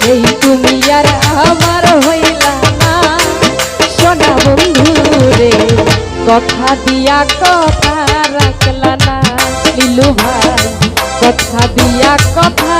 এই তুমি আর আমার হইলা না সোনা বন্ধু রে, কথা দিয়া কথা রাখলা না নীলু ভাই, কথা দিয়া কথা